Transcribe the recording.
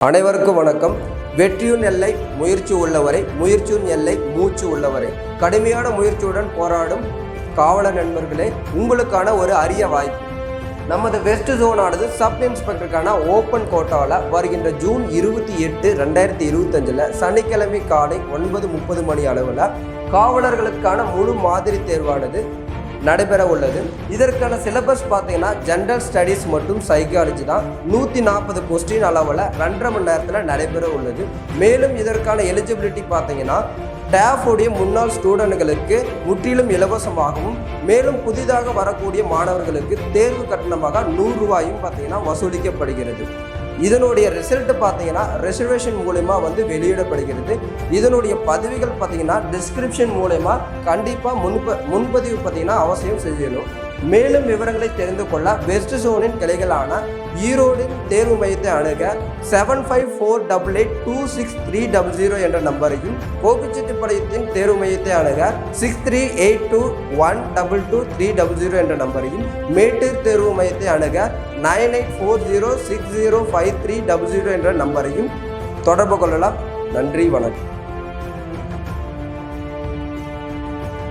அனைவருக்கும் வணக்கம். வெற்றியின் எல்லை முயற்சி உள்ளவரை, முயற்சியின் எல்லை மூச்சு உள்ளவரை. கடுமையான முயற்சியுடன் போராடும் காவலர் நண்பர்களே, உங்களுக்கான ஒரு அரிய வாய்ப்பு. நமது வெஸ்ட் ஜோனானது சப் இன்ஸ்பெக்டருக்கான ஓப்பன் கோட்டாவில் வருகின்ற ஜூன் 28, 2025 சனிக்கிழமை காலை 9:30 மணி அளவில் காவலர்களுக்கான முழு மாதிரி தேர்வானது நடைபெற உள்ளது. இதற்கான சிலபஸ் பார்த்தீங்கன்னா ஜென்ரல் ஸ்டடீஸ் மற்றும் சைக்காலஜி தான். 140 கொஸ்டின் அளவில் 2.5 மணி நேரத்தில் நடைபெற உள்ளது. மேலும் இதற்கான எலிஜிபிலிட்டி பார்த்தீங்கன்னா டேஃபுடைய முன்னாள் ஸ்டூடெண்ட்களுக்கு முற்றிலும் இலவசமாகவும், மேலும் புதிதாக வரக்கூடிய மாணவர்களுக்கு தேர்வு கட்டணமாக 100 ரூபாயும் பார்த்தீங்கன்னா வசூலிக்கப்படுகிறது. இதனுடைய ரிசல்ட் பார்த்தீங்கன்னா ரிசர்வேஷன் மூலமா வெளியிடப்படுகிறது. இதனுடைய பதவிகள் பார்த்தீங்கன்னா டிஸ்கிரிப்ஷன் மூலமா கண்டிப்பாக முன்பதிவு பார்த்தீங்கன்னா அவசியம் செய்யணும். மேலும் விவரங்களை தெரிந்து கொள்ள வெஸ்ட் ஜோனின் கிளைகளான ஈரோடின் தேர்வு மையத்தை அணுக 7548826300 என்ற நம்பரையும், கோபிச்செட்டிப்பாளையத்தின் தேர்வு மையத்தை அணுக 6382122300 என்ற நம்பரையும், மேட்டூர் தேர்வு மையத்தை அணுக 9840605300 என்ற நம்பரையும் தொடர்பு கொள்ளலாம். நன்றி, வணக்கம்.